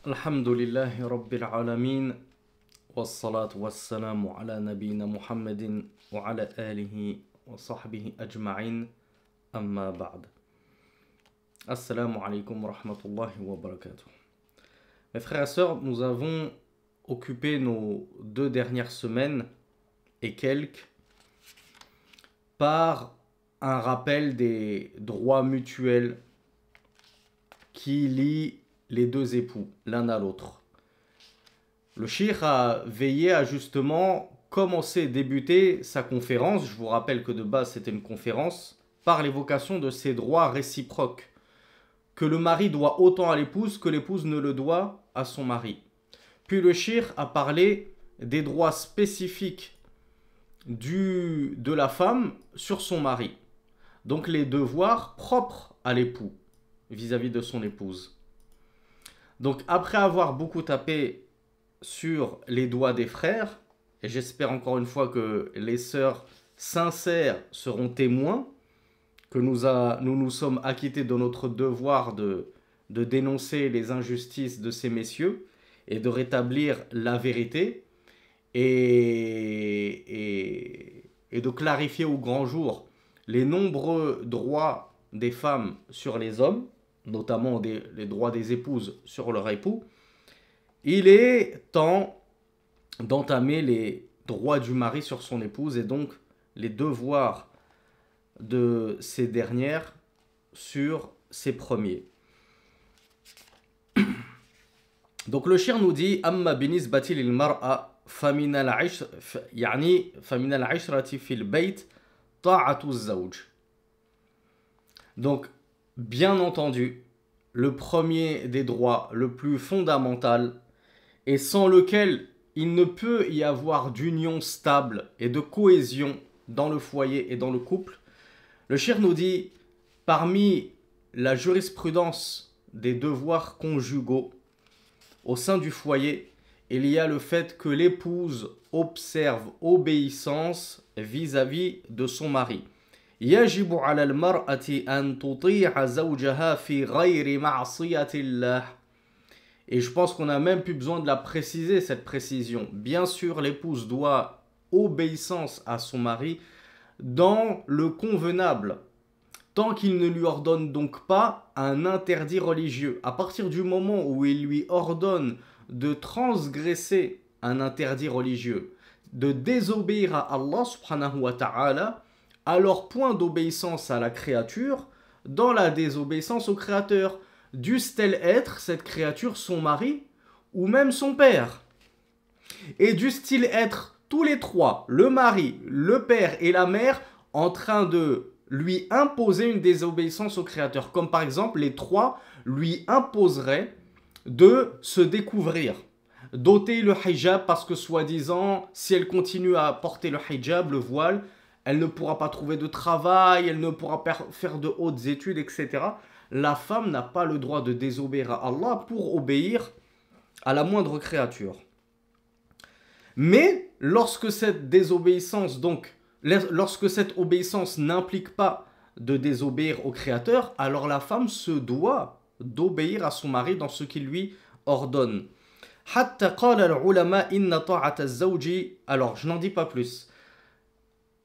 Alhamdulillahi Rabbil Alamin, wassalatu wassalamu ala nabina Muhammadin wa ala alihi wa sahbihi ajma'in, amma ba'd. Assalamu alaikum wa rahmatullahi wa barakatuh. Mes frères et sœurs, nous avons occupé nos 2 dernières semaines et quelques par un rappel des droits mutuels qui lient les 2 époux, l'un à l'autre. Le cheikh a veillé à justement commencer, débuter sa conférence. Je vous rappelle que de base c'était une conférence par l'évocation de ces droits réciproques que le mari doit autant à l'épouse que l'épouse ne le doit à son mari. Puis le cheikh a parlé des droits spécifiques de la femme sur son mari. Donc les devoirs propres à l'époux vis-à-vis de son épouse. Donc après avoir beaucoup tapé sur les doigts des frères, et j'espère encore une fois que les sœurs sincères seront témoins, que nous sommes acquittés de notre devoir de dénoncer les injustices de ces messieurs et de rétablir la vérité et de clarifier au grand jour les nombreux droits des femmes sur les hommes, notamment les droits des épouses sur leur époux. Il est temps d'entamer les droits du mari sur son épouse et donc les devoirs de ces dernières sur ses premiers. Donc le cheikh nous dit amma binisbati lil mar'a famin al-'ishrati fil bayt ta'atu az-zawj. Donc bien entendu, le premier des droits, le plus fondamental, et sans lequel il ne peut y avoir d'union stable et de cohésion dans le foyer et dans le couple, le cheikh nous dit, parmi la jurisprudence des devoirs conjugaux au sein du foyer, il y a le fait que l'épouse observe obéissance vis-à-vis de son mari. يجب على المرأة أن تطيع زوجها في غير معصية الله. Et je pense qu'on n'a même plus besoin de la préciser, cette précision. Bien sûr, l'épouse doit obéissance à son mari dans le convenable, tant qu'il ne lui ordonne donc pas un interdit religieux. À partir du moment où il lui ordonne de transgresser un interdit religieux, de désobéir à Allah subhanahu wa ta'ala, alors point d'obéissance à la créature dans la désobéissance au créateur. Dussent-elles être, cette créature, son mari ou même son père? Et dussent-ils être tous les trois, le mari, le père et la mère, en train de lui imposer une désobéissance au créateur? Comme par exemple, les trois lui imposeraient de se découvrir, d'ôter le hijab parce que soi-disant, si elle continue à porter le hijab, le voile, elle ne pourra pas trouver de travail, elle ne pourra pas faire de hautes études, etc. La femme n'a pas le droit de désobéir à Allah pour obéir à la moindre créature. Mais lorsque cette désobéissance, lorsque cette obéissance n'implique pas de désobéir au Créateur, alors la femme se doit d'obéir à son mari dans ce qu'il lui ordonne. Alors, je n'en dis pas plus.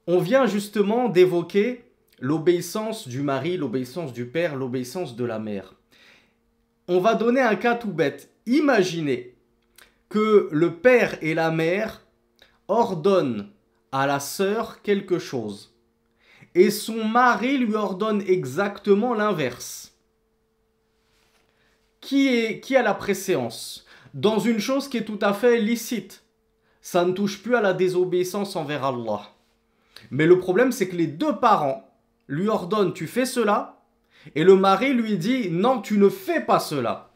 On vient justement d'évoquer l'obéissance du mari, l'obéissance du père, l'obéissance de la mère. On va donner un cas tout bête. Imaginez que le père et la mère ordonnent à la sœur quelque chose et son mari lui ordonne exactement l'inverse. Qui a la préséance dans une chose qui est tout à fait licite? Ça ne touche plus à la désobéissance envers Allah. Mais le problème, c'est que les 2 parents lui ordonnent « tu fais cela » et le mari lui dit « non, tu ne fais pas cela ».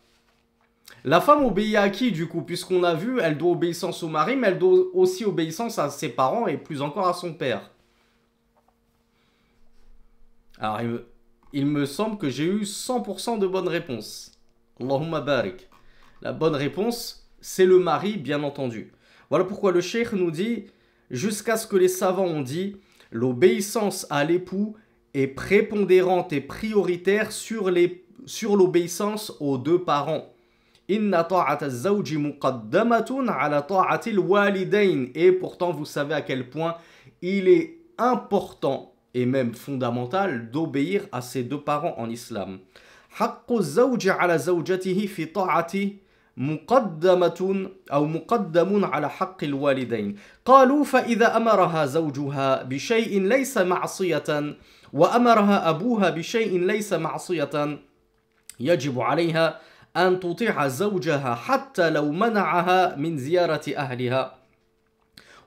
La femme obéit à qui du coup? Puisqu'on a vu, elle doit obéissance au mari, mais elle doit aussi obéissance à ses parents et plus encore à son père. Alors, il me semble que j'ai eu 100% de bonnes réponses. Allahumma barik. La bonne réponse, c'est le mari, bien entendu. Voilà pourquoi le cheikh nous dit, jusqu'à ce que les savants ont dit, l'obéissance à l'époux est prépondérante et prioritaire sur l'obéissance aux 2 parents. Inna ta'ata az-zawji muqaddamatun ala ta'ati al-walidayn. Et pourtant, vous savez à quel point il est important et même fondamental d'obéir à ses deux parents en islam. حق الزوج على زوجته في طاعة مقدمة أو مقدم على حق الوالدين. قالوا فإذا أمرها زوجها بشيء ليس معصية وأمرها أبوها بشيء ليس معصية يجب عليها أن تطيع زوجها حتى لو منعها من زيارة أهلها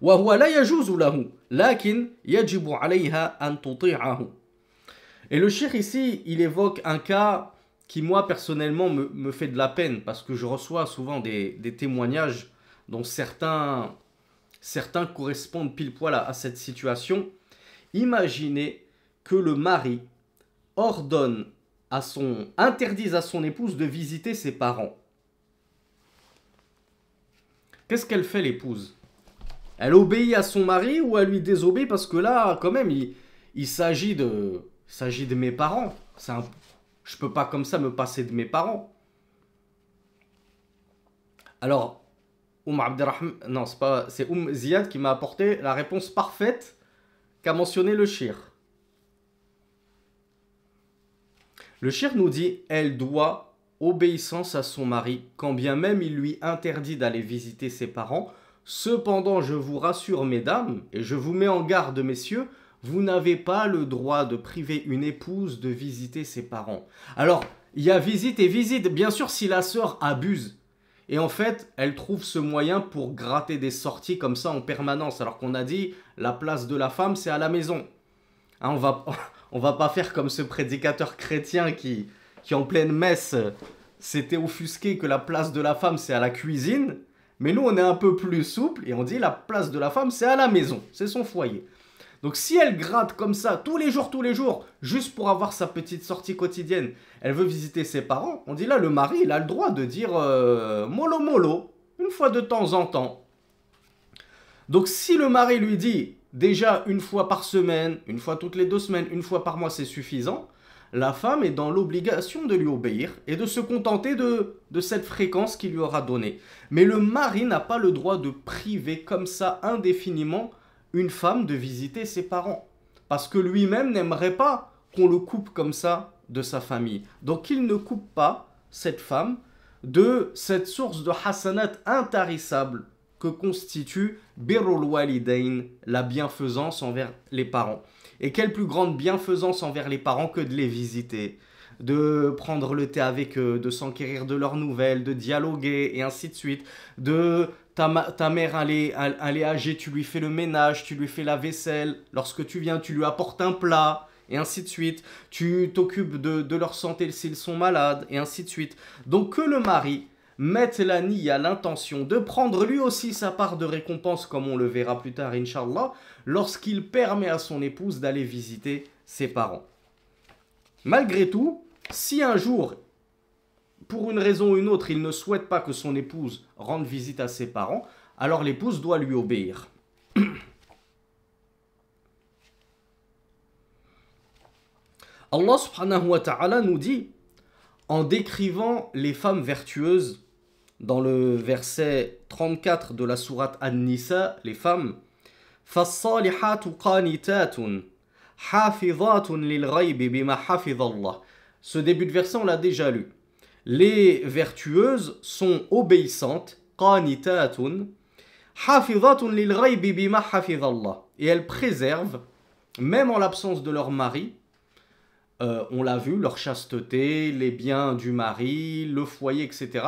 وهو لا يجوز له لكن يجب عليها أن تطيعه. Et le cheikh ici, il évoque un cas qui moi personnellement me fait de la peine parce que je reçois souvent des témoignages dont certains correspondent pile poil à cette situation. Imaginez que le mari interdise à son épouse de visiter ses parents. Qu'est-ce qu'elle fait l'épouse? Elle obéit à son mari ou elle lui désobéit? Parce que là, quand même, il s'agit de mes parents. Je peux pas comme ça me passer de mes parents. Alors, non, c'est Ziyad qui m'a apporté la réponse parfaite qu'a mentionné le cheikh. Le cheikh nous dit, elle doit obéissance à son mari, quand bien même il lui interdit d'aller visiter ses parents. Cependant, je vous rassure, mesdames, et je vous mets en garde, messieurs, vous n'avez pas le droit de priver une épouse de visiter ses parents. Alors, il y a visite et visite. Bien sûr, si la sœur abuse, et en fait, elle trouve ce moyen pour gratter des sorties comme ça en permanence, alors qu'on a dit, la place de la femme, c'est à la maison. Hein, on va pas faire comme ce prédicateur chrétien qui en pleine messe, s'était offusqué que la place de la femme, c'est à la cuisine. Mais nous, on est un peu plus souple et on dit la place de la femme, c'est à la maison, c'est son foyer. Donc si elle gratte comme ça tous les jours, juste pour avoir sa petite sortie quotidienne, elle veut visiter ses parents, on dit là, le mari, il a le droit de dire mollo mollo, une fois de temps en temps. Donc si le mari lui dit déjà une fois par semaine, une fois toutes les 2 semaines, une fois par mois, c'est suffisant, la femme est dans l'obligation de lui obéir et de se contenter de cette fréquence qu'il lui aura donnée. Mais le mari n'a pas le droit de priver comme ça indéfiniment une femme de visiter ses parents. Parce que lui-même n'aimerait pas qu'on le coupe comme ça de sa famille. Donc il ne coupe pas cette femme de cette source de hasanat intarissable que constitue birrul walidain, la bienfaisance envers les parents. Et quelle plus grande bienfaisance envers les parents que de les visiter, de prendre le thé avec eux, de s'enquérir de leurs nouvelles, de dialoguer et ainsi de suite. Ta mère, elle est âgée, tu lui fais le ménage, tu lui fais la vaisselle. Lorsque tu viens, tu lui apportes un plat et ainsi de suite. Tu t'occupes de leur santé s'ils sont malades et ainsi de suite. Donc que le mari mette la niya, l'intention de prendre lui aussi sa part de récompense, comme on le verra plus tard, Inch'Allah, lorsqu'il permet à son épouse d'aller visiter ses parents. Malgré tout, si un jour, pour une raison ou une autre, il ne souhaite pas que son épouse rende visite à ses parents, alors l'épouse doit lui obéir. Allah subhanahu wa ta'ala nous dit, en décrivant les femmes vertueuses, dans le verset 34 de la sourate An-Nisa, les femmes, فَالصَّالِحَاتُ قَانِتَاتٌ حَافِظَاتٌ لِلْغَيْبِ بِمَا حَفِظَ اللَّهِ. Ce début de verset, on l'a déjà lu. Les vertueuses sont obéissantes, قَانِتَاتٌ حَافِظَاتٌ لِلْغَيْبِ بِمَا حَفِظَ اللَّهِ. Et elles préservent, même en l'absence de leur mari, on l'a vu, leur chasteté, les biens du mari, le foyer, etc.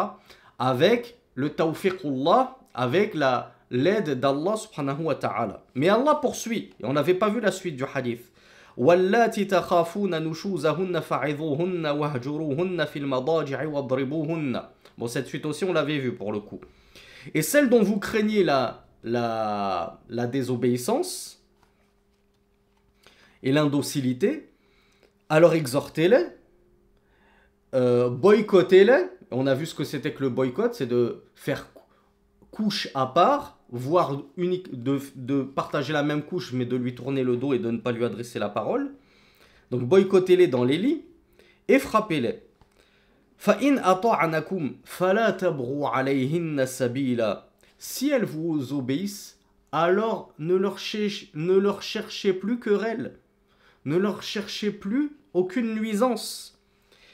avec le tawfiqullah, avec l'aide d'Allah subhanahu wa ta'ala. Mais Allah poursuit, et on n'avait pas vu la suite du hadith. وَاللَّاتِ تَخَافُونَ نُشُوزَهُنَّ فَعِظُوهُنَّ وَهْجُرُوهُنَّ فِي الْمَضَاجِعِ وَاضْرِبُوهُنَّ. Bon, cette suite aussi, on l'avait vu pour le coup. Et celle dont vous craignez la désobéissance et l'indocilité, alors exhortez-les, boycottez-les. On a vu ce que c'était que le boycott, c'est de faire couche à part, voire de partager la même couche, mais de lui tourner le dos et de ne pas lui adresser la parole. Donc boycottez-les dans les lits et frappez-les. فَإِنْ أَطَعْنَكُمْ فَلَا تَبْغُوا عَلَيْهِنَّ سَبِيلًا. Si elles vous obéissent, alors ne leur cherchez plus querelle, ne leur cherchez plus aucune nuisance.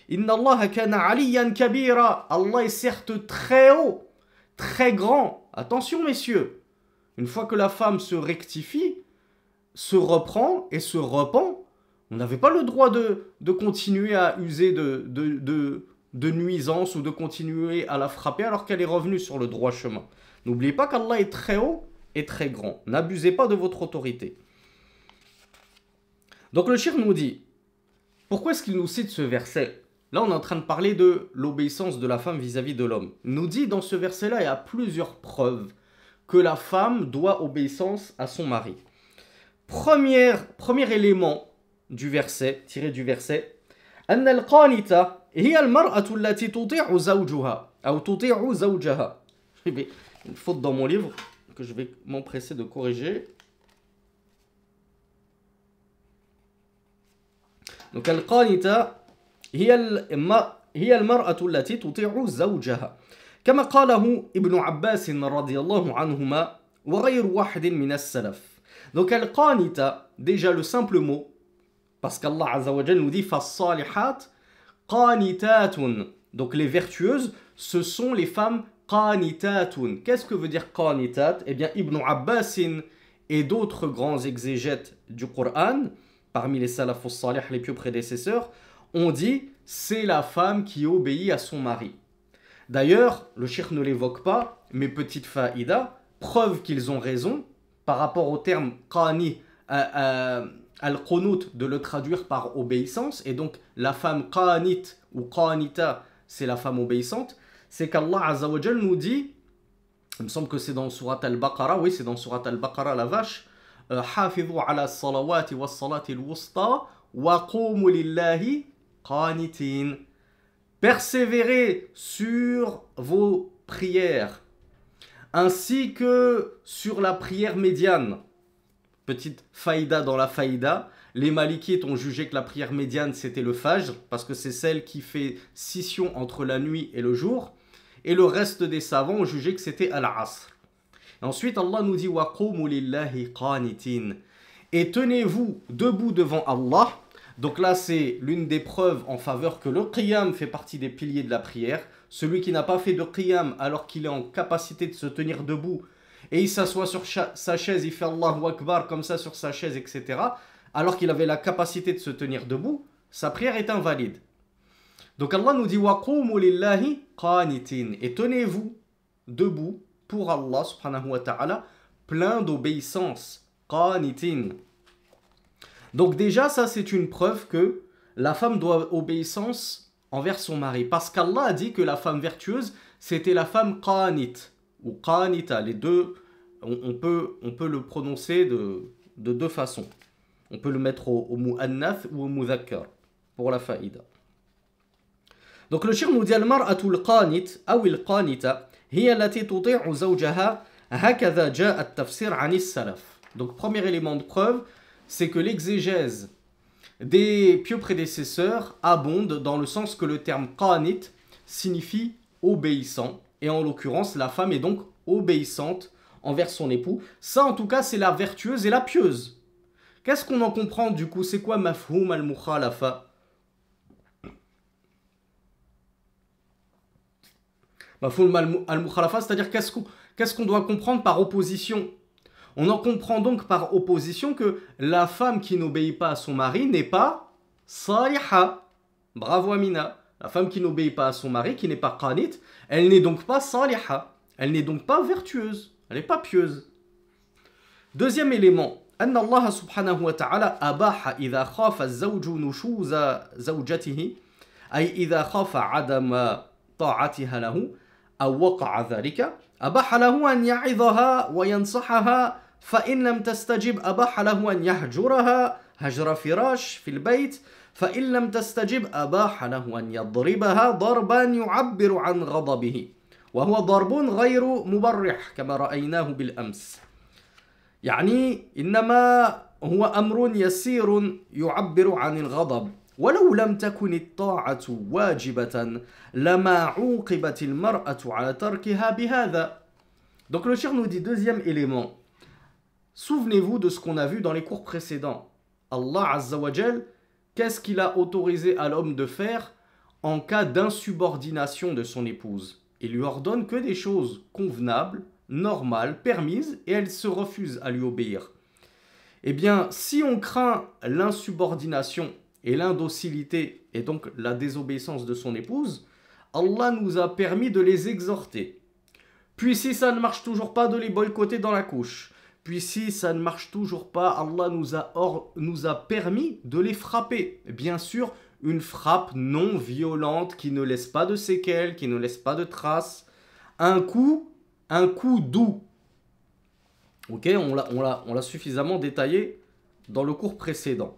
Inna Allah kana aliyan kabira. Allah est certes très haut, très grand. Attention messieurs, une fois que la femme se rectifie, se reprend et se repent, on n'avait pas le droit de continuer à user de nuisance ou de continuer à la frapper alors qu'elle est revenue sur le droit chemin. N'oubliez pas qu'Allah est très haut et très grand. N'abusez pas de votre autorité. Donc le shir nous dit, pourquoi est-ce qu'il nous cite ce verset? Là, on est en train de parler de l'obéissance de la femme vis-à-vis de l'homme. Il nous dit dans ce verset-là, il y a plusieurs preuves que la femme doit obéissance à son mari. Premier élément du verset, tiré du verset, أن القانتة هي المرأة التي تطيع زوجها أو تطيع زوجها. Une faute dans mon livre que je vais m'empresser de corriger. Donc القانتة هي المرأة التي تطيع زوجها كما قاله ابن عباس رضي الله عنهما وغير واحد من السلف. Donc القانتة, déjà le simple mot, parce qu'Allah Azza wa Jal nous dit فَالصَّالِحَاتِ قَانِتَاتٌ. Donc les vertueuses, ce sont les femmes qanitatun. Qu'est-ce que veut dire qanitat? Eh bien, Ibn Abbas et d'autres grands exégètes du Coran, parmi les salafus salih, les pieux prédécesseurs, ont dit c'est la femme qui obéit à son mari. D'ailleurs, le cheikh ne l'évoque pas, mais petite faïda, preuve qu'ils ont raison par rapport au terme qani, al-qunut, de le traduire par obéissance, et donc la femme qanit ou qanita, c'est la femme obéissante. C'est qu'Allah Azza wa Jal nous dit, il me semble que c'est dans Surat al-Baqarah, oui c'est dans Surat al-Baqarah la vache, Hafidhu ala salawati wa salati al-wusta wa qumu lillahi qanitin. Persévérez sur vos prières, ainsi que sur la prière médiane. Petite faïda dans la faïda, les malikites ont jugé que la prière médiane c'était le fajr, parce que c'est celle qui fait scission entre la nuit et le jour. Et le reste des savants ont jugé que c'était al-asr. Ensuite, Allah nous dit wa qumu lillahi qanitin. Et tenez-vous debout devant Allah. Donc là, c'est l'une des preuves en faveur que le qiyam fait partie des piliers de la prière. Celui qui n'a pas fait de qiyam alors qu'il est en capacité de se tenir debout et il s'assoit sur sa chaise, il fait Allahu Akbar comme ça sur sa chaise, etc. alors qu'il avait la capacité de se tenir debout, sa prière est invalide. Donc Allah nous dit wa qumu lillahi qanitin. Et tenez-vous debout pour Allah subhanahu wa ta'ala, plein d'obéissance. Qanitin. Donc déjà, ça c'est une preuve que la femme doit obéissance envers son mari. Parce qu'Allah a dit que la femme vertueuse, c'était la femme qanit ou qanita. Les deux, on peut le prononcer de deux façons. On peut le mettre au mu'annath ou au mudhakkar pour la faïda. Donc le shir nous dit al-mar'atu al-qanit ou al-qanita hiya allati tuti'u zawjaha hakadha ja'a at-tafsir 'an as-salaf. Donc premier élément de preuve, c'est que l'exégèse des pieux prédécesseurs abonde dans le sens que le terme qanit signifie obéissant. Et en l'occurrence, la femme est donc obéissante envers son époux. Ça, en tout cas, c'est la vertueuse et la pieuse. Qu'est-ce qu'on en comprend du coup? C'est quoi mafhoum al-mukhalafa? Mafhoum al-mukhalafa, c'est-à-dire qu'est-ce qu'on doit comprendre par opposition? On en comprend donc par opposition que la femme qui n'obéit pas à son mari n'est pas saliha. Bravo Amina. La femme qui n'obéit pas à son mari, qui n'est pas qanit, elle n'est donc pas saliha. Elle n'est donc pas vertueuse. Elle n'est pas pieuse. Deuxième élément. أن الله سبحانه وتعالى أباح إذا خاف الزوج نشوز زوجته أي إذا خاف عدم طاعتها له أو وقع ذلك أباح له أن يعظها وينصحها فإن لم تستجب أباح له أن يهجرها هجر فراش في البيت فإن لم تستجب أباح له أن يضربها ضربا يعبر عن غضبه وهو ضرب غير مبرح كما رأيناه بالأمس. يعني إنما هو أمر يسير يعبر عن الغضب ولو لم تكن الطاعة واجبة لما عوقبت المرأة على تركها بهذا. Donc le cheikh nous dit, deuxième élément, souvenez-vous de ce qu'on a vu dans les cours précédents. Allah Azza wa Jal, qu'est-ce qu'il a autorisé à l'homme de faire en cas d'insubordination de son épouse? Il lui ordonne que des choses convenables, normales, permises, et elle se refuse à lui obéir. Eh bien, si on craint l'insubordination et l'indocilité, et donc la désobéissance de son épouse, Allah nous a permis de les exhorter. Puis si ça ne marche toujours pas, de les boycotter dans la couche. Puis si ça ne marche toujours pas, Allah nous a permis de les frapper. Bien sûr, une frappe non violente qui ne laisse pas de séquelles, qui ne laisse pas de traces. Un coup doux. Ok, on l'a suffisamment détaillé dans le cours précédent.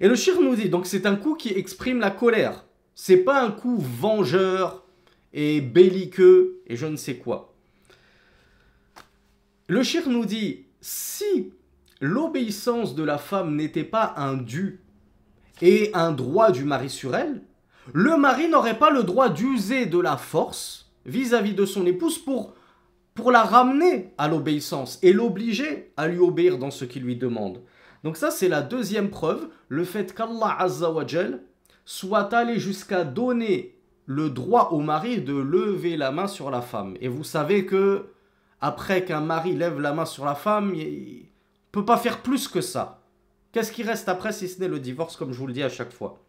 Et le cheikh nous dit, donc c'est un coup qui exprime la colère. C'est pas un coup vengeur et belliqueux et je ne sais quoi. Le cheikh nous dit, si l'obéissance de la femme n'était pas un dû et un droit du mari sur elle, le mari n'aurait pas le droit d'user de la force vis-à-vis de son épouse pour la ramener à l'obéissance et l'obliger à lui obéir dans ce qu'il lui demande. Donc ça, c'est la deuxième preuve, le fait qu'Allah Azza wa Jal soit allé jusqu'à donner le droit au mari de lever la main sur la femme. Et vous savez que après qu'un mari lève la main sur la femme, il ne peut pas faire plus que ça. Qu'est-ce qui reste après si ce n'est le divorce, comme je vous le dis à chaque fois?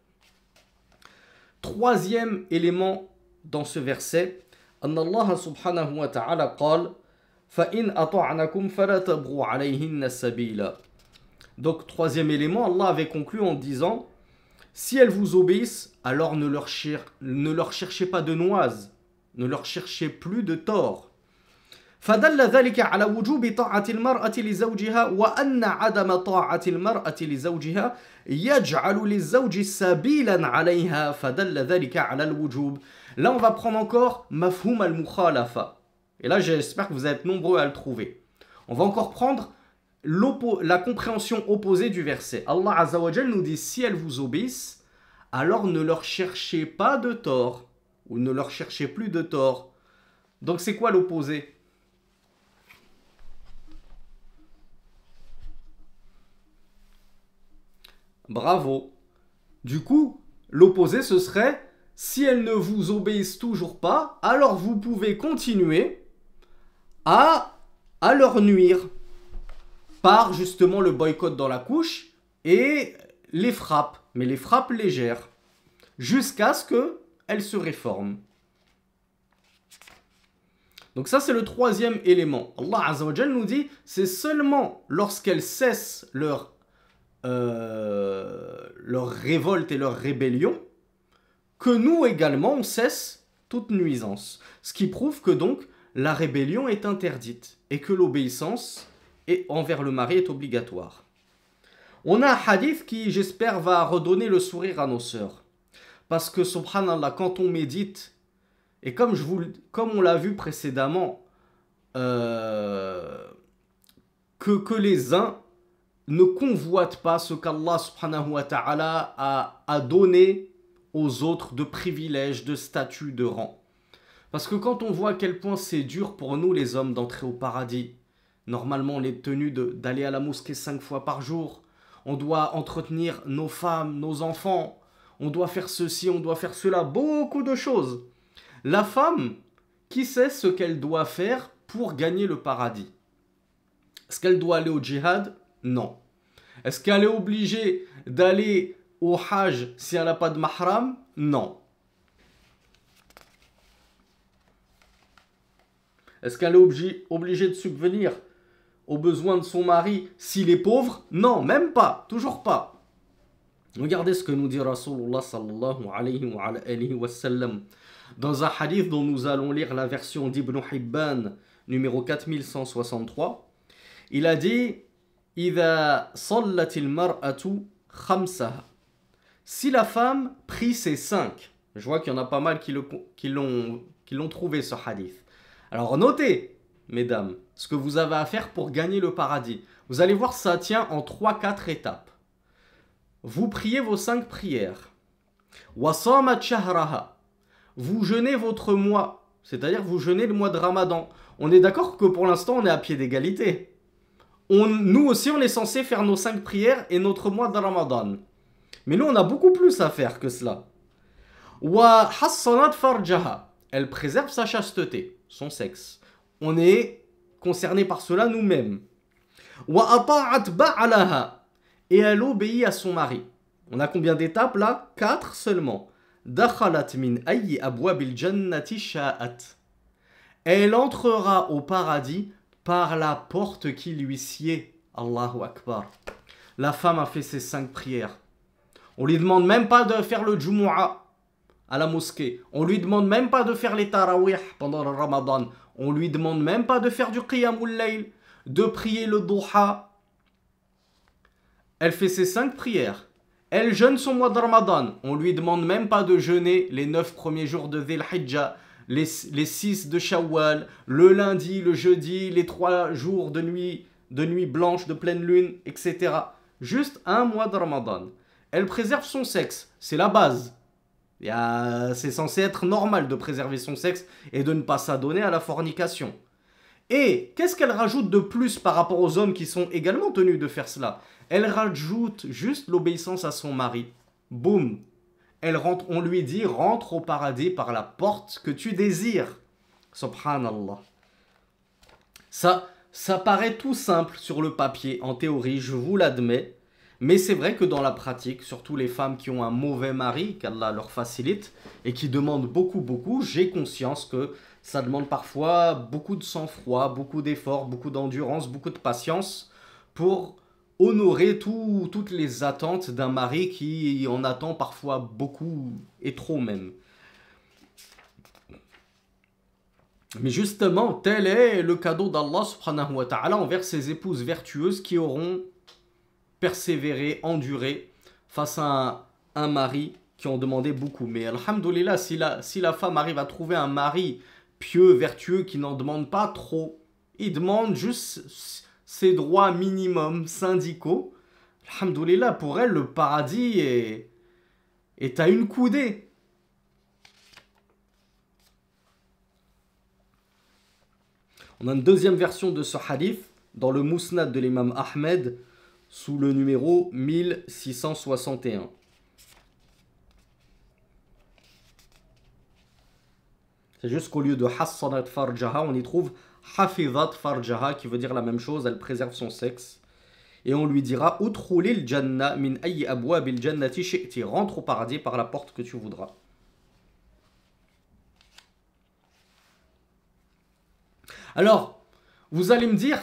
Troisième élément dans ce verset, أن الله سبحانه وتعالى قال فإن أطعنكم فلا تبغوا عليهن السبيلا. Donc troisième élément, Allah avait conclu en disant, si elles vous obéissent, alors ne leur cherchez pas de noises, ne leur cherchez plus de tort. فدل ذلك على وجوب طاعة المرأة لزوجها وأن عدم طاعة المرأة لزوجها يجعل للزوج سبيلا عليها فدل ذلك على الوجوب. Là, on va prendre encore mafhoum al-mukhalafa. Et là, j'espère que vous êtes nombreux à le trouver. On va encore prendre la compréhension opposée du verset. Allah Azza wa Jal nous dit, si elles vous obéissent, alors ne leur cherchez pas de tort, ou ne leur cherchez plus de tort. Donc c'est quoi l'opposé? Bravo. Du coup, l'opposé ce serait, si elles ne vous obéissent toujours pas, alors vous pouvez continuer à leur nuire par justement le boycott dans la couche et les frappes, mais les frappes légères, jusqu'à ce qu'elles se réforment. Donc ça c'est le troisième élément. Allah Azza wa Jal nous dit, c'est seulement lorsqu'elles cessent leur révolte et leur rébellion que nous également on cesse toute nuisance. Ce qui prouve que donc la rébellion est interdite et que l'obéissance envers le mari est obligatoire. On a un hadith qui, j'espère, va redonner le sourire à nos sœurs. Parce que, subhanallah, quand on médite, et comme on l'a vu précédemment, que les uns ne convoitent pas ce qu'Allah subhanahu wa ta'ala a donné aux autres de privilèges, de statut, de rang. Parce que quand on voit à quel point c'est dur pour nous les hommes d'entrer au paradis, normalement on est tenu d'aller à la mosquée 5 fois par jour, on doit entretenir nos femmes, nos enfants, on doit faire ceci, on doit faire cela, beaucoup de choses. La femme, qui sait ce qu'elle doit faire pour gagner le paradis? Est-ce qu'elle doit aller au djihad? Non. Est-ce qu'elle est obligée d'aller au hajj si elle n'a pas de mahram? Non. Est-ce qu'elle est obligée de subvenir aux besoins de son mari s'il est pauvre? Non, même pas, toujours pas. Regardez ce que nous dit Rasulullah sallallahu alayhi wa sallam dans un hadith dont nous allons lire la version d'Ibn Hibban numéro 4163. Il a dit إِذَا صَلَّتِ الْمَرْأَةُ خَمْسَهَا. Si la femme prie ses 5, je vois qu'il y en a pas mal qui l'ont trouvé ce hadith. Alors notez, mesdames, ce que vous avez à faire pour gagner le paradis. Vous allez voir, ça tient en 3-4 étapes. vous priez vos 5 prières. Wa samat shahraha, vous jeûnez votre mois, c'est-à-dire vous jeûnez le mois de Ramadan. On est d'accord que pour l'instant on est à pied d'égalité. Nous aussi on est censé faire nos 5 prières et notre mois de Ramadan. Mais nous on a beaucoup plus à faire que cela. Wa hassanat farjaha, elle préserve sa chasteté, son sexe. On est concerné par cela nous-mêmes. Wa ata'at ba'alaha, et elle obéit à son mari. On a combien d'étapes là? 4 seulement. Dakhalat min ayyi abwabil jannati sha'at, elle entrera au paradis par la porte qui lui sied. Allahu Akbar. La femme a fait ses 5 prières. On lui demande même pas de faire le Jumu'ah à la mosquée. On lui demande même pas de faire les tarawih pendant le Ramadan. On lui demande même pas de faire du Qiyamul Layl, de prier le Duha. Elle fait ses 5 prières. Elle jeûne son mois de Ramadan. On lui demande même pas de jeûner les 9 premiers jours de Dhil Hijjah, les 6 de Shawwal, le lundi, le jeudi, les 3 jours de nuit blanche, de pleine lune, etc. Juste un mois de Ramadan. Elle préserve son sexe, c'est la base. C'est censé être normal de préserver son sexe et de ne pas s'adonner à la fornication. Et qu'est-ce qu'elle rajoute de plus par rapport aux hommes qui sont également tenus de faire cela? Elle rajoute juste l'obéissance à son mari. Boum. Elle rentre, on lui dit rentre au paradis par la porte que tu désires. Subhanallah. Ça paraît tout simple sur le papier, en théorie, je vous l'admets. Mais c'est vrai que dans la pratique, surtout les femmes qui ont un mauvais mari, qu'Allah leur facilite, et qui demandent beaucoup, j'ai conscience que ça demande parfois beaucoup de sang-froid, beaucoup d'efforts, beaucoup d'endurance, beaucoup de patience pour honorer toutes les attentes d'un mari qui en attend parfois beaucoup, et trop même. Mais justement, tel est le cadeau d'Allah subhanahu wa ta'ala envers ses épouses vertueuses qui auront persévérer, endurer face à un mari qui en demandait beaucoup. Mais alhamdoulilah, si la femme arrive à trouver un mari pieux, vertueux, qui n'en demande pas trop, il demande juste ses droits minimums syndicaux, alhamdoulilah, pour elle, le paradis est à une coudée. On a une deuxième version de ce hadith dans le Musnad de l'imam Ahmed, sous le numéro 1661. C'est juste qu'au lieu de hassanat farjaha, on y trouve hafizat farjaha, qui veut dire la même chose, elle préserve son sexe. Et on lui dira udkhulil janna min ayyi abwabil jannati shi'ti, rentre au paradis par la porte que tu voudras. Alors, vous allez me dire,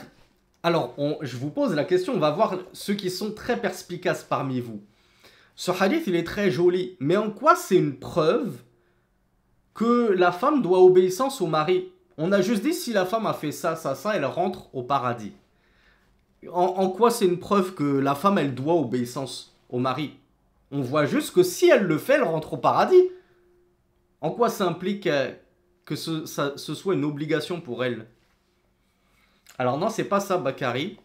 je vous pose la question, on va voir ceux qui sont très perspicaces parmi vous. Ce hadith, il est très joli, mais en quoi c'est une preuve que la femme doit obéissance au mari? On a juste dit si la femme a fait ça, elle rentre au paradis. En quoi c'est une preuve que la femme, elle doit obéissance au mari? On voit juste que si elle le fait, elle rentre au paradis. En quoi ça implique que ce soit une obligation pour elle? Alors non, c'est pas ça, Bakari.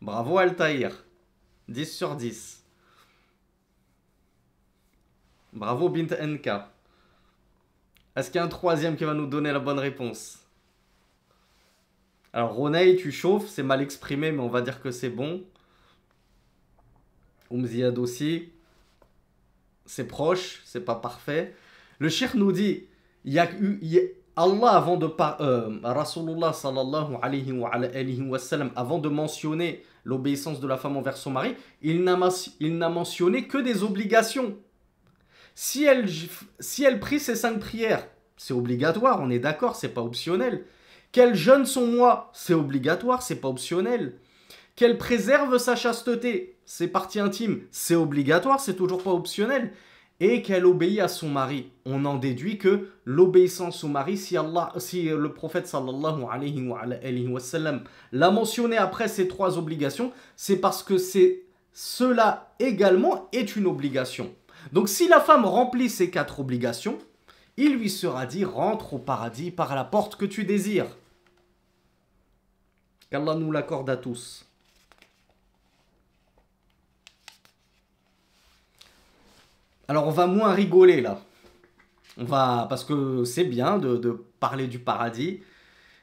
Bravo Altaïr. 10 sur 10. Bravo Bint NK. Est-ce qu'il y a un troisième qui va nous donner la bonne réponse? Alors Ronei, tu chauffes, c'est mal exprimé, mais on va dire que c'est bon. Oumziad aussi. C'est proche, c'est pas parfait. Le cheikh nous dit, Allah avant de Rasulullah sallallahu alayhi wa sallam, avant de mentionner l'obéissance de la femme envers son mari, il n'a mentionné que des obligations. Si elle prie ses 5 prières, c'est obligatoire, on est d'accord, c'est pas optionnel. Qu'elle jeûne son mois, c'est obligatoire, c'est pas optionnel. Qu'elle préserve sa chasteté, ses parties intimes, c'est obligatoire, c'est toujours pas optionnel. Et qu'elle obéit à son mari. On en déduit que l'obéissance au mari, si le prophète sallallahu alayhi wa sallam l'a mentionné après ces 3 obligations, c'est parce que cela également est une obligation. Donc si la femme remplit ces 4 obligations, il lui sera dit rentre au paradis par la porte que tu désires. Qu'Allah nous l'accorde à tous. Alors on va moins rigoler là. Parce que c'est bien de parler du paradis,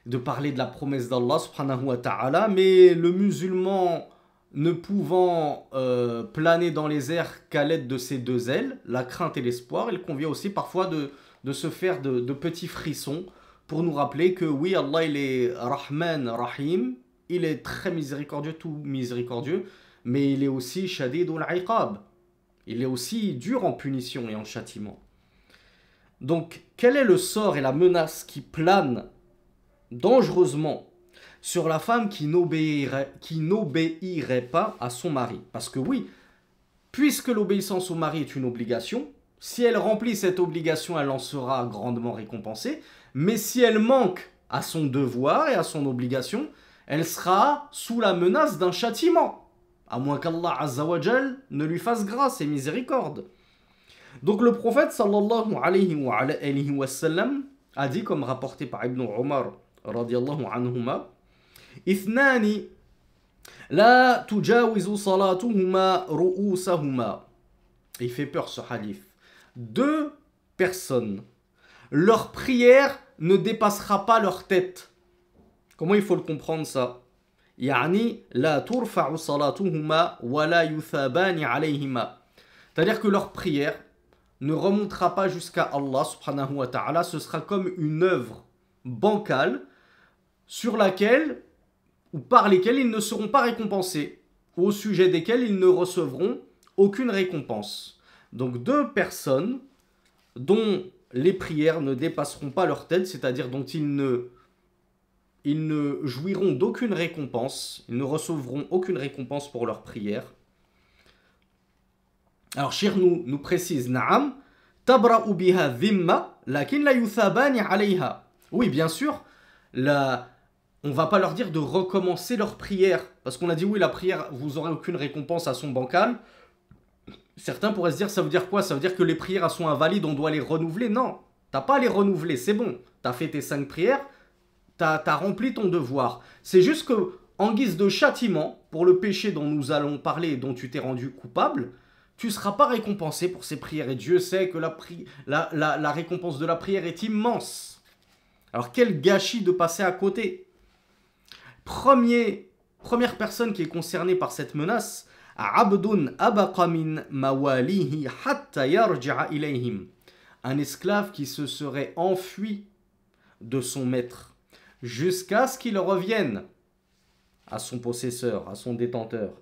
de parler de la promesse d'Allah subhanahu wa ta'ala, mais le musulman ne pouvant planer dans les airs qu'à l'aide de ses deux ailes, la crainte et l'espoir, il convient aussi parfois de se faire de petits frissons pour nous rappeler que oui, Allah il est Rahman, Rahim, il est très miséricordieux, tout miséricordieux, mais il est aussi Shadidul Iqab. Il est aussi dur en punition et en châtiment. Donc, quel est le sort et la menace qui plane dangereusement sur la femme qui n'obéirait pas à son mari? Parce que oui, puisque l'obéissance au mari est une obligation, si elle remplit cette obligation, elle en sera grandement récompensée. Mais si elle manque à son devoir et à son obligation, elle sera sous la menace d'un châtiment. À moins qu'Allah Azza wa Jal ne lui fasse grâce et miséricorde. Donc le prophète sallallahu alayhi wa sallam a dit, comme rapporté par Ibn Omar radiyallahu anhuma, Ithnani la tujawizu salatuhuma ru'usahuma. Il fait peur ce hadith. Deux personnes, leur prière ne dépassera pas leur tête. Comment il faut le comprendre ça? Yani la turfa'u salatuhuma wa la yuthabani alayhima. C'est-à-dire que leur prière ne remontera pas jusqu'à Allah subhanahu wa ta'ala, ce sera comme une œuvre bancale sur laquelle ou par lesquelles ils ne seront pas récompensés, ou au sujet desquels ils ne recevront aucune récompense. Donc deux personnes dont les prières ne dépasseront pas leur tête, c'est-à-dire dont ils ne jouiront d'aucune récompense, ils ne recevront aucune récompense pour leurs prières. Alors Shir nous précise, Na'am, tabra'u biha dhimma, lakin la yuthabani alayha. Oui, bien sûr, on va pas leur dire de recommencer leur prière, parce qu'on a dit oui, la prière, vous aurez aucune récompense à son bancal. Certains pourraient se dire, ça veut dire quoi? Ça veut dire que les prières sont invalides, on doit les renouveler? Non, t'as pas à les renouveler, c'est bon. T'as fait tes 5 prières, t'as rempli ton devoir. C'est juste que, en guise de châtiment, pour le péché dont nous allons parler et dont tu t'es rendu coupable, tu ne seras pas récompensé pour ces prières. Et Dieu sait que la récompense de la prière est immense. Alors quel gâchis de passer à côté. Première personne qui est concernée par cette menace, Abdun abaqa min mawalihi hatta yarji'a ilayhim. Un esclave qui se serait enfui de son maître jusqu'à ce qu'il revienne à son possesseur, à son détenteur.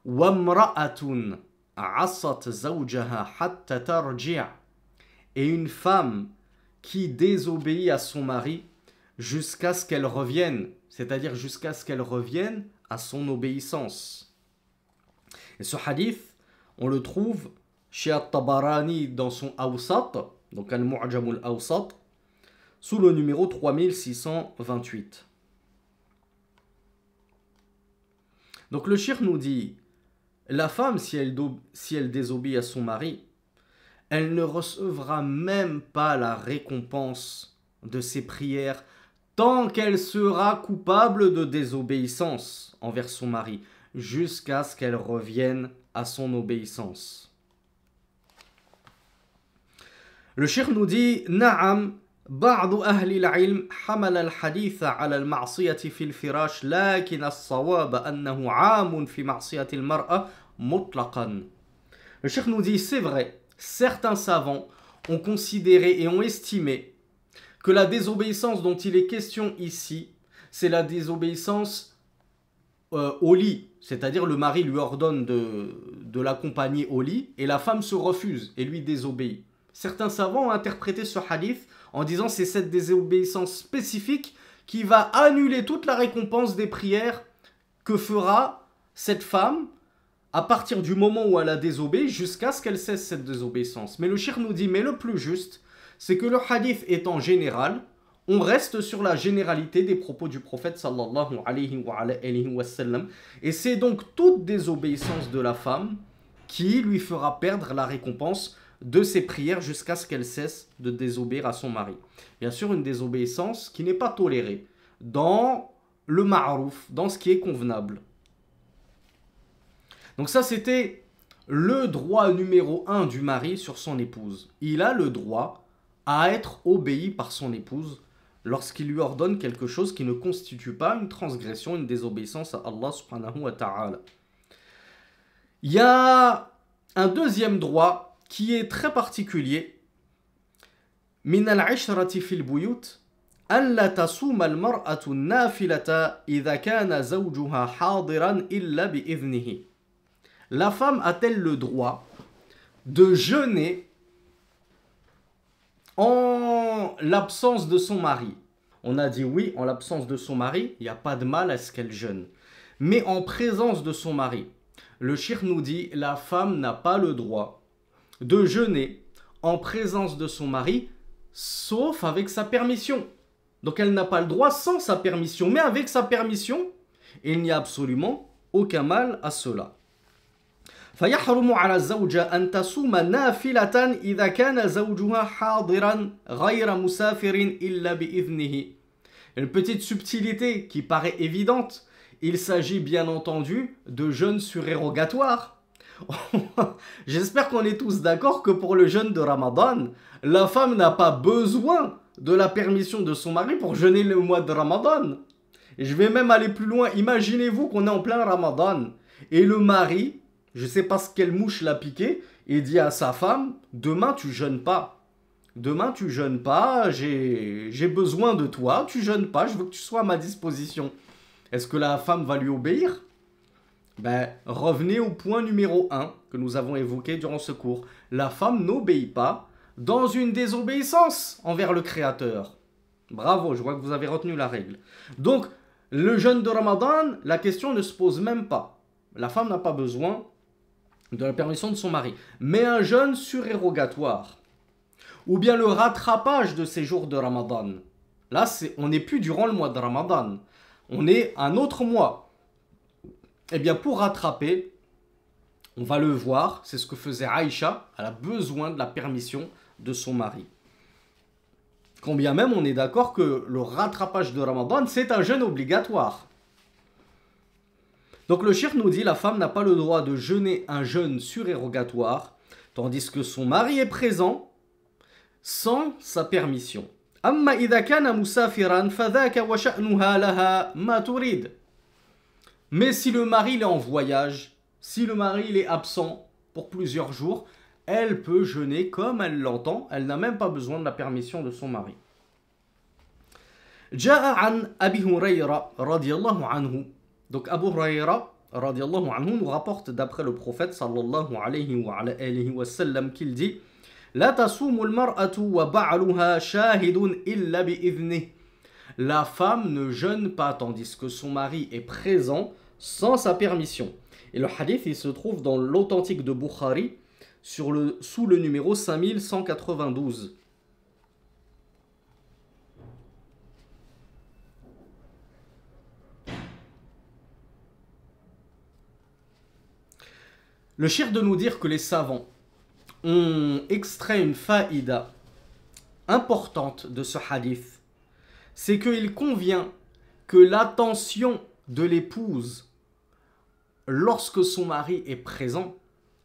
Wamra'atun asat zawjaha hatta tarji'a. Et une femme qui désobéit à son mari jusqu'à ce qu'elle revienne, c'est-à-dire jusqu'à ce qu'elle revienne à son obéissance. Et ce hadith, on le trouve chez At-Tabarani dans son Awsat, donc Al-Mu'jam al-Awsat, sous le numéro 3628. Donc le shir nous dit, la femme, si elle désobéit à son mari, elle ne recevra même pas la récompense de ses prières tant qu'elle sera coupable de désobéissance envers son mari, jusqu'à ce qu'elle revienne à son obéissance. Le shir nous dit, Na'am, بعض أهل العلم حمل الحديث على المعصية في الفراش لكن الصواب أنه عام في معصية المرأة مطلقا. Le cheikh nous dit, c'est vrai, certains savants ont considéré et ont estimé que la désobéissance dont il est question ici, c'est la désobéissance au lit, c'est-à-dire le mari lui ordonne de l'accompagner au lit et la femme se refuse et lui désobéit. Certains savants ont interprété ce hadith en disant c'est cette désobéissance spécifique qui va annuler toute la récompense des prières que fera cette femme à partir du moment où elle a désobéi jusqu'à ce qu'elle cesse cette désobéissance. Mais le cheikh nous dit, mais le plus juste, c'est que le hadith étant général, on reste sur la généralité des propos du prophète sallallahu alayhi wa sallam. Et c'est donc toute désobéissance de la femme qui lui fera perdre la récompense de ses prières jusqu'à ce qu'elle cesse de désobéir à son mari. Bien sûr, une désobéissance qui n'est pas tolérée dans le ma'rouf, dans ce qui est convenable. Donc ça, c'était le droit numéro 1 du mari sur son épouse. Il a le droit à être obéi par son épouse lorsqu'il lui ordonne quelque chose qui ne constitue pas une transgression, une désobéissance à Allah subhanahu wa ta'ala. Il y a un deuxième droit qui est très particulier. Min al-'ishrati fil buyut an la tasuma al-mar'atu an-nafilata idha kana zawjuha hadiran illa bi idhnihi. La femme a-t-elle le droit de jeûner en l'absence de son mari? On a dit oui, en l'absence de son mari, il n'y a pas de mal à ce qu'elle jeûne. Mais en présence de son mari, le cheikh nous dit, la femme n'a pas le droit de jeûner en présence de son mari, sauf avec sa permission. Donc elle n'a pas le droit sans sa permission, mais avec sa permission, il n'y a absolument aucun mal à cela. فيحرم على الزوجة أن تصوم نافلة إذا كان زوجها حاضرا غير مسافر إلا بإذنه. Une petite subtilité qui paraît évidente, il s'agit bien entendu de jeûne surérogatoire. J'espère qu'on est tous d'accord que pour le jeûne de Ramadan, la femme n'a pas besoin de la permission de son mari pour jeûner le mois de Ramadan. Et je vais même aller plus loin. Imaginez-vous qu'on est en plein Ramadan et le mari, je ne sais pas ce quelle mouche l'a piqué, et dit à sa femme, demain tu jeûnes pas. Demain tu jeûnes pas, j'ai besoin de toi, tu jeûnes pas, je veux que tu sois à ma disposition. Est-ce que la femme va lui obéir? Revenez au point numéro 1 que nous avons évoqué durant ce cours. La femme n'obéit pas dans une désobéissance envers le Créateur. Bravo, je vois que vous avez retenu la règle. Donc, le jeûne de Ramadan, la question ne se pose même pas. La femme n'a pas besoin de la permission de son mari. Mais un jeûne surérogatoire, ou bien le rattrapage de ces jours de Ramadan. Là, on n'est plus durant le mois de Ramadan. On est un autre mois. Eh bien, pour rattraper, on va le voir, c'est ce que faisait Aïcha. Elle a besoin de la permission de son mari. Quand bien même, on est d'accord que le rattrapage de Ramadan, c'est un jeûne obligatoire. Donc le cheikh nous dit, la femme n'a pas le droit de jeûner un jeûne surérogatoire, tandis que son mari est présent sans sa permission. Amma idha kana musafiran fadhaka wa sha'nuha laha ma turid. Mais si le mari il est en voyage, si le mari il est absent pour plusieurs jours, elle peut jeûner comme elle l'entend, elle n'a même pas besoin de la permission de son mari. Ja'a an Abi Hurayra radiyallahu anhu. Donc Abu Hurayra radiyallahu anhu nous rapporte d'après le prophète sallallahu alayhi wa sallam qu'il dit La tasumu al-mar'atu wa ba'luha shahidun illa bi'idhnih. La femme ne jeûne pas tandis que son mari est présent sans sa permission. Et le hadith il se trouve dans l'authentique de Bukhari sous le numéro 5192. Le cheikh de nous dire que les savants ont extrait une faïda importante de ce hadith, c'est qu'il convient que l'attention de l'épouse lorsque son mari est présent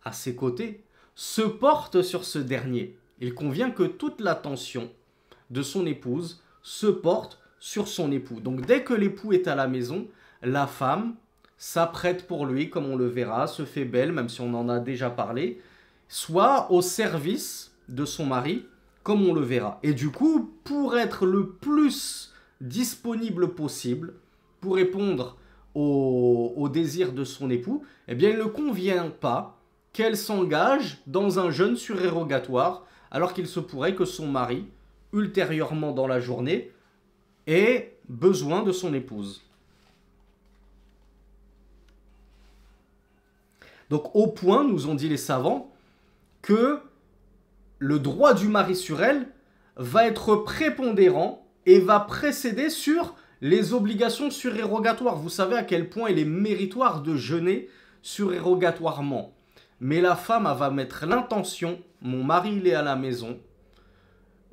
à ses côtés se porte sur ce dernier. Il convient que toute l'attention de son épouse se porte sur son époux. Donc dès que l'époux est à la maison, la femme s'apprête pour lui, comme on le verra, se fait belle, même si on en a déjà parlé, soit au service de son mari, comme on le verra. Et du coup, pour être le plus disponible possible, pour répondre au désir de son époux, eh bien, il ne convient pas qu'elle s'engage dans un jeûne surérogatoire, alors qu'il se pourrait que son mari, ultérieurement dans la journée, ait besoin de son épouse. Donc au point, nous ont dit les savants, que le droit du mari sur elle va être prépondérant et va précéder sur les obligations surérogatoires. Vous savez à quel point il est méritoire de jeûner surérogatoirement. Mais la femme, elle va mettre l'intention, mon mari il est à la maison,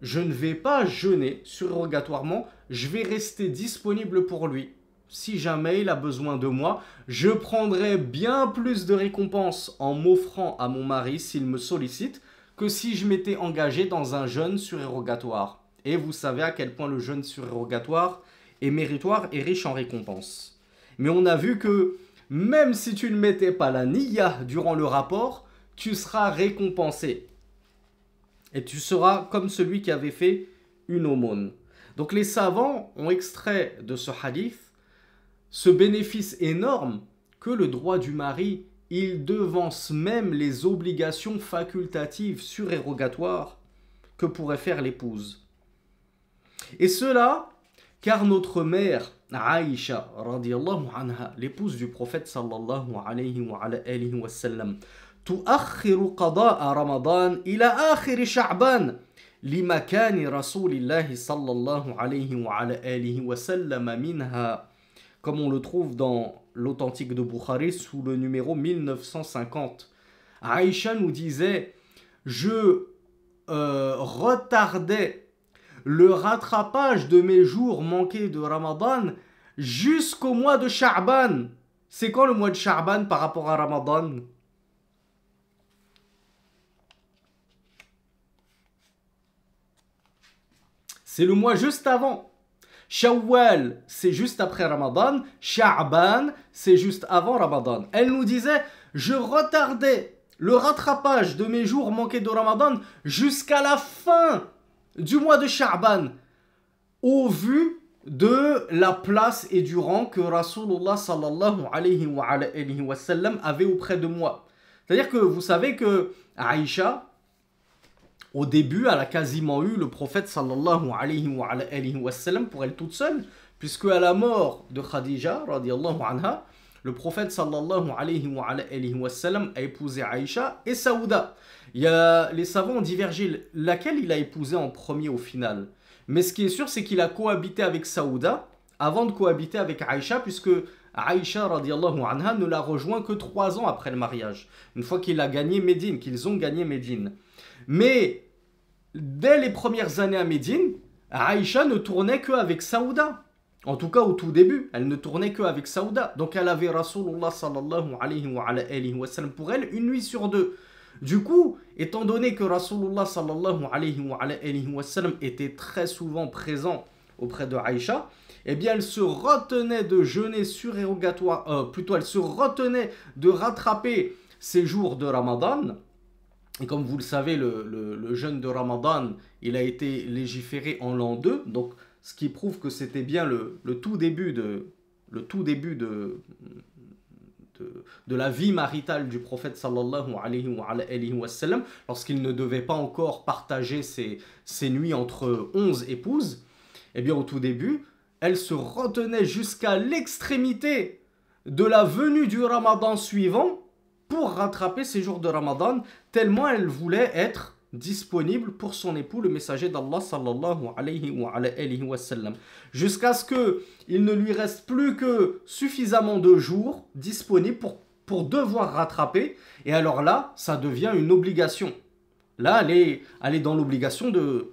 je ne vais pas jeûner surérogatoirement, je vais rester disponible pour lui. si jamais il a besoin de moi, je prendrai bien plus de récompense en m'offrant à mon mari s'il me sollicite que si je m'étais engagé dans un jeûne surérogatoire. Et vous savez à quel point le jeûne surérogatoire est méritoire et riche en récompenses. Mais on a vu que même si tu ne mettais pas la niya durant le rapport, tu seras récompensé. Et tu seras comme celui qui avait fait une aumône. Donc les savants ont extrait de ce hadith ce bénéfice énorme que le droit du mari, il devance même les obligations facultatives surérogatoires que pourrait faire l'épouse. Et cela, car notre mère, Aïcha, radiallahu anha, l'épouse du prophète sallallahu alayhi wa sallam, تؤخر قضاء رمضان إلى آخر شعبان لمكان رسول الله صلى الله عليه وعلى آله وسلم منها, comme on le trouve dans l'authentique de Bukhari sous le numéro 1950. Aïcha nous disait, je retardais le rattrapage de mes jours manqués de Ramadan jusqu'au mois de Sha'ban. C'est quand le mois de Sha'ban par rapport à Ramadan? C'est le mois juste avant. Shawwal, c'est juste après Ramadan. Sha'ban, c'est juste avant Ramadan. Elle nous disait, je retardais le rattrapage de mes jours manqués de Ramadan jusqu'à la fin du mois de Sha'ban, au vu de la place et du rang que Rasulullah sallallahu alayhi wa sallam avait auprès de moi. C'est-à-dire que vous savez que Aïcha, au début, elle a quasiment eu le prophète sallallahu alayhi wa sallam pour elle toute seule, puisque à la mort de Khadija, radiallahu anha, le prophète sallallahu alayhi wa sallam a épousé Aïcha et Saouda. Les savants ont divergé laquelle il a épousé en premier au final. Mais ce qui est sûr, c'est qu'il a cohabité avec Saouda avant de cohabiter avec Aïcha, puisque Aïcha radiallahu anha ne l'a rejoint que 3 ans après le mariage, une fois qu'il a gagné Médine, qu'ils ont gagné Médine. Mais dès les premières années à Médine, Aïcha ne tournait qu'avec Saouda. En tout cas au tout début, elle ne tournait qu'avec Saouda. Donc elle avait Rasulullah sallallahu alayhi wa sallam pour elle une nuit sur 2. Du coup, étant donné que Rasulullah sallallahu alayhi wa sallam était très souvent présent auprès de Aïcha, eh bien elle se retenait de jeûner surérogatoire, plutôt elle se retenait de rattraper ses jours de Ramadan. Et comme vous le savez, le jeûne de Ramadan, il a été légiféré en l'an 2, donc ce qui prouve que c'était bien le tout début de la vie maritale du prophète sallallahu alayhi wa sallam, lorsqu'il ne devait pas encore partager ses nuits entre 11 épouses. Eh bien au tout début, elle se retenait jusqu'à l'extrémité de la venue du Ramadan suivant pour rattraper ses jours de Ramadan, tellement elle voulait être disponible pour son époux, le messager d'Allah sallallahu alayhi wa sallam. Jusqu'à ce qu'il ne lui reste plus que suffisamment de jours disponibles pour devoir rattraper. Et alors là, ça devient une obligation. Là, elle est dans l'obligation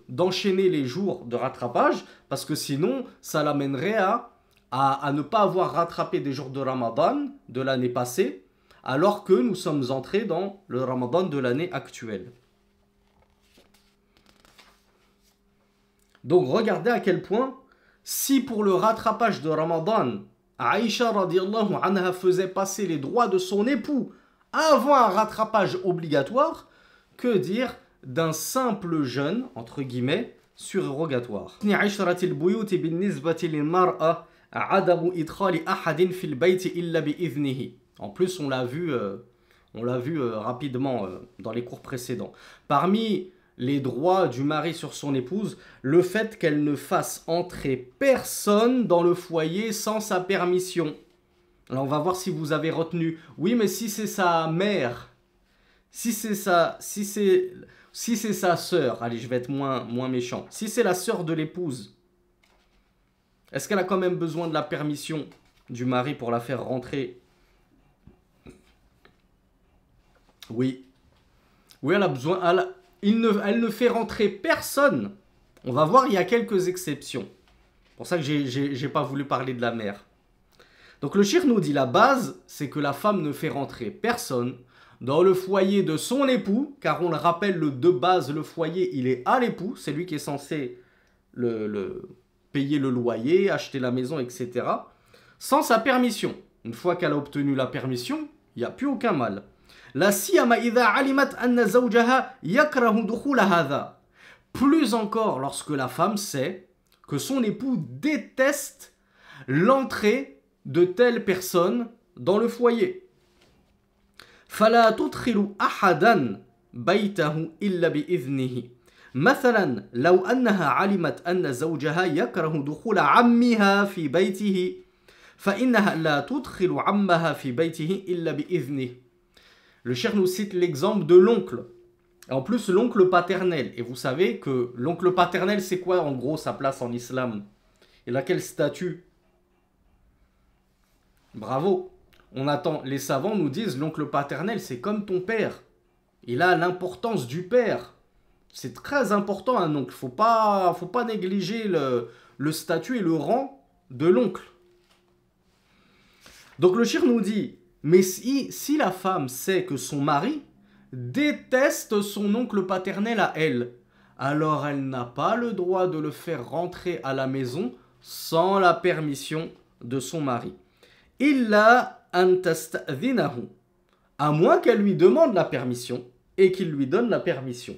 d'enchaîner les jours de rattrapage, parce que sinon, ça l'amènerait à ne pas avoir rattrapé des jours de Ramadan de l'année passée, alors que nous sommes entrés dans le Ramadan de l'année actuelle. Donc regardez à quel point, si pour le rattrapage de Ramadan, Aïcha radiallahu anha faisait passer les droits de son époux avant un rattrapage obligatoire, que dire d'un simple jeûne, entre guillemets, surérogatoire. En plus, on l'a vu rapidement dans les cours précédents. Parmi les droits du mari sur son épouse, le fait qu'elle ne fasse entrer personne dans le foyer sans sa permission. Alors on va voir si vous avez retenu. Oui, mais si c'est sa mère, si c'est sa sœur, allez, je vais être moins méchant. Si c'est la sœur de l'épouse, est-ce qu'elle a quand même besoin de la permission du mari pour la faire rentrer? Oui. Oui, elle a besoin. Elle ne fait rentrer personne. On va voir, il y a quelques exceptions. C'est pour ça que j'ai pas voulu parler de la mère. Donc le shir nous dit la base, c'est que la femme ne fait rentrer personne dans le foyer de son époux, car on le rappelle, de base, le foyer, il est à l'époux, c'est lui qui est censé payer le loyer, acheter la maison, etc., sans sa permission. Une fois qu'elle a obtenu la permission, il n'y a plus aucun mal. La siyama idha alimat anna zawjaha yakrahu dukhula hadha. Plus encore lorsque la femme sait que son époux déteste l'entrée de telle personne dans le foyer. فلا تدخل أحدا بيته إلا بإذنه. مثلا لو أنها علمت أن زوجها يكره دخول عمها في بيته فإنها لا تدخل عمها في بيته إلا بإذنه. Le cheikh nous cite l'exemple de l'oncle. En plus, l'oncle paternel. Et vous savez que l'oncle paternel, c'est quoi en gros sa place en islam? Il a quel statut? Bravo. Les savants nous disent l'oncle paternel, c'est comme ton père. Il a l'importance du père. C'est très important un oncle. Faut pas négliger le statut et le rang de l'oncle. Donc le shir nous dit, mais si la femme sait que son mari déteste son oncle paternel à elle, alors elle n'a pas le droit de le faire rentrer à la maison sans la permission de son mari. Illa an tasta'dhinahu, à moins qu'elle lui demande la permission et qu'il lui donne la permission.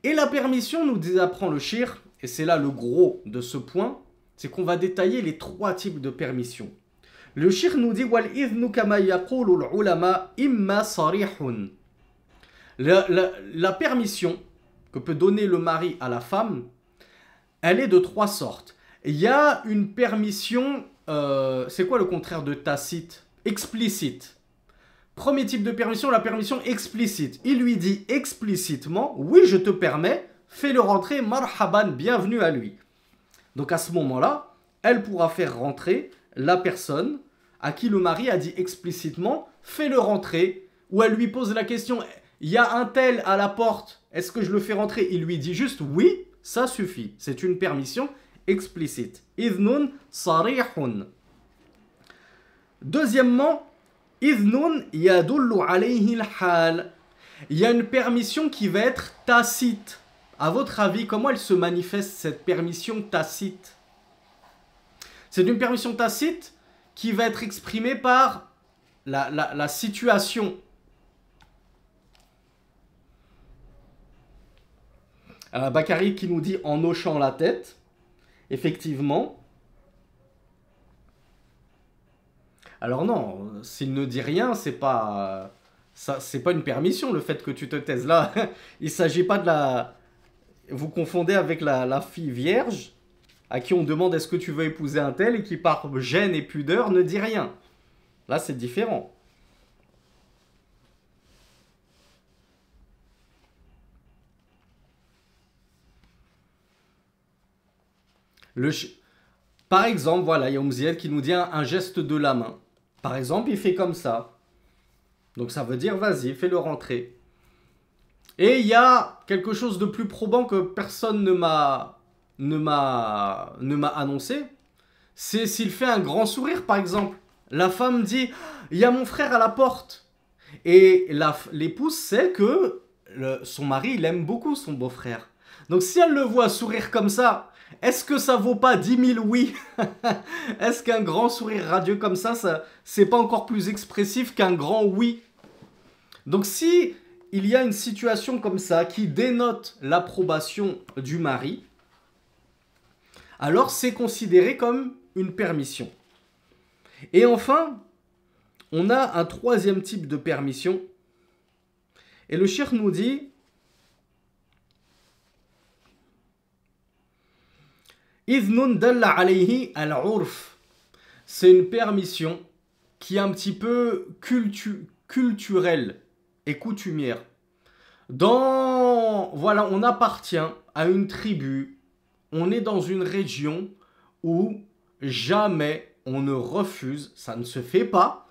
Et la permission, nous apprend le shir, et c'est là le gros de ce point, c'est qu'on va détailler les 3 types de permission. Le shir nous dit wal idhnu kama yaqulu al ulama imma sarihun. La permission que peut donner le mari à la femme, elle est de 3 sortes. Il y a une permission, c'est quoi le contraire de tacite? Explicite. Premier type de permission, la permission explicite. Il lui dit explicitement, oui je te permets, fais-le rentrer, marhaban, bienvenue à lui. Donc à ce moment-là, elle pourra faire rentrer la personne à qui le mari a dit explicitement, fais-le rentrer, ou elle lui pose la question, il y a un tel à la porte, est-ce que je le fais rentrer? Il lui dit juste oui, ça suffit. C'est une permission explicite. Idhnun sarihun. Deuxièmement, idhnun yadullu alayhi al-hal. Il y a une permission qui va être tacite. À votre avis, comment elle se manifeste cette permission tacite? C'est une permission tacite qui va être exprimée par la situation. Bakari qui nous dit en hochant la tête, effectivement. Alors non, s'il ne dit rien, c'est pas une permission, le fait que tu te taises là. Il ne s'agit pas de la... Vous confondez avec la fille vierge, à qui on demande est-ce que tu veux épouser un tel, et qui par gêne et pudeur ne dit rien. Là, c'est différent. Par exemple, voilà, il y a Oumziel qui nous dit un geste de la main. Par exemple, il fait comme ça. Donc ça veut dire, vas-y, fais-le rentrer. Et il y a quelque chose de plus probant que personne ne m'a annoncé. C'est s'il fait un grand sourire, par exemple. La femme dit, il y a mon frère à la porte. Et l'épouse sait que son mari, il aime beaucoup son beau-frère. Donc si elle le voit sourire comme ça, est-ce que ça vaut pas 10 000 oui? Est-ce qu'un grand sourire radieux comme ça c'est pas encore plus expressif qu'un grand oui? Donc si il y a une situation comme ça qui dénote l'approbation du mari, alors c'est considéré comme une permission. Et enfin, on a un 3e type de permission. Et le cheikh nous dit... Idhnun dalla alayhi al-urf. C'est une permission qui est un petit peu culturelle et coutumière. Voilà, on appartient à une tribu, on est dans une région où jamais on ne refuse, ça ne se fait pas,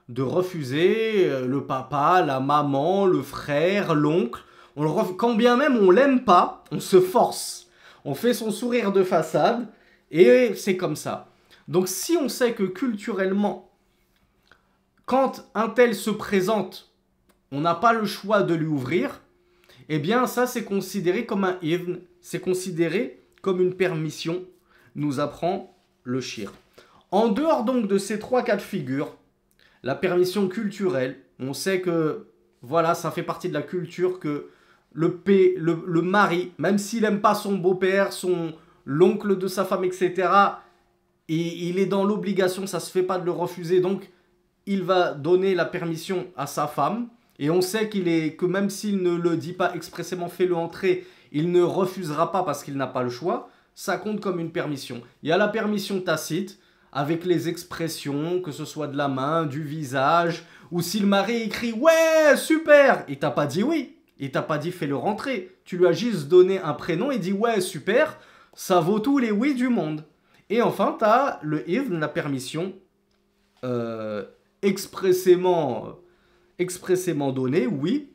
de refuser le papa, la maman, le frère, l'oncle. Quand bien même on l'aime pas, on se force. On fait son sourire de façade et c'est comme ça. Donc si on sait que culturellement, quand un tel se présente, on n'a pas le choix de lui ouvrir, eh bien ça c'est considéré comme un idhn, c'est considéré comme une permission, nous apprend le shir. En dehors donc de ces trois cas de figure, la permission culturelle, on sait que voilà, ça fait partie de la culture que le mari, même s'il n'aime pas son beau-père, l'oncle de sa femme, etc., et il est dans l'obligation, ça ne se fait pas de le refuser, donc il va donner la permission à sa femme. Et on sait que même s'il ne le dit pas expressément, fais-le entrer, il ne refusera pas parce qu'il n'a pas le choix. Ça compte comme une permission. Il y a la permission tacite, avec les expressions, que ce soit de la main, du visage, ou si le mari écrit « Ouais, super !» Il t'a pas dit oui, il t'a pas dit « Fais-le rentrer ». Tu lui as juste donné un prénom et dit « Ouais, super !» Ça vaut tous les oui du monde. Et enfin, tu as le idhn, la permission expressément donné, oui,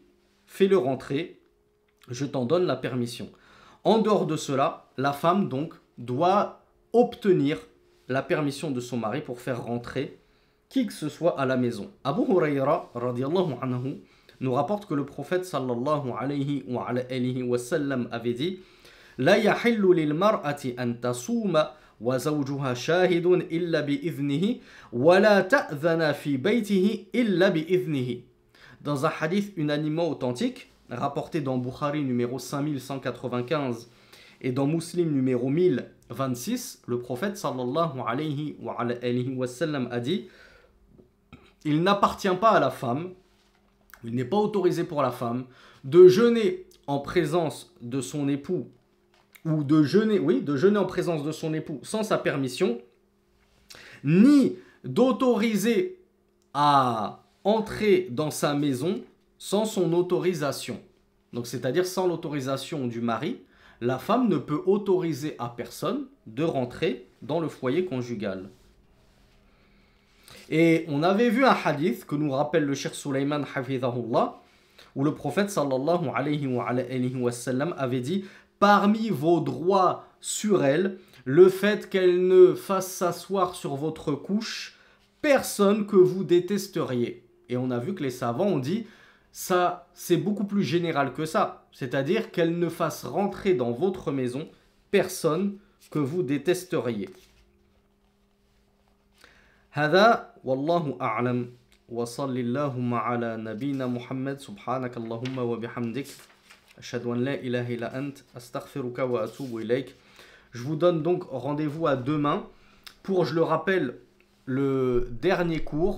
fais-le rentrer, je t'en donne la permission. En dehors de cela, la femme donc doit obtenir la permission de son mari pour faire rentrer qui que ce soit à la maison. Abu Huraira radiyallahu anhu nous rapporte que le prophète sallallahu alayhi wa sallam avait dit La yahillu lil mar'ati an tasuma wa zawjuha shahidun illa bi idhnihi wa la ta'dhana fi baytihi illa bi idhnihi. Dans un hadith unanimement authentique, rapporté dans Bukhari numéro 5195 et dans Muslim numéro 1026, le prophète sallallahu alayhi wa sallam a dit « Il n'appartient pas à la femme, il n'est pas autorisé pour la femme de jeûner en présence de son époux ou de jeûner en présence de son époux sans sa permission, ni d'autoriser à entrer dans sa maison sans son autorisation. » Donc c'est-à-dire sans l'autorisation du mari, la femme ne peut autoriser à personne de rentrer dans le foyer conjugal. Et on avait vu un hadith que nous rappelle le Cheikh Sulaiman hafidhahullah, où le prophète sallallahu alayhi wa sallam avait dit « Parmi vos droits sur elle, le fait qu'elle ne fasse s'asseoir sur votre couche personne que vous détesteriez. » Et on a vu que les savants ont dit ça, c'est beaucoup plus général que ça. C'est-à-dire qu'elle ne fasse rentrer dans votre maison personne que vous détesteriez. هذا والله أعلم وصل اللهم على نبينا محمد سبحانك اللهم وبحمدك أشهد أن لا إله إلا أنت أستغفرك وأتوب إليك. Je vous donne donc rendez-vous à demain pour, je le rappelle, le dernier cours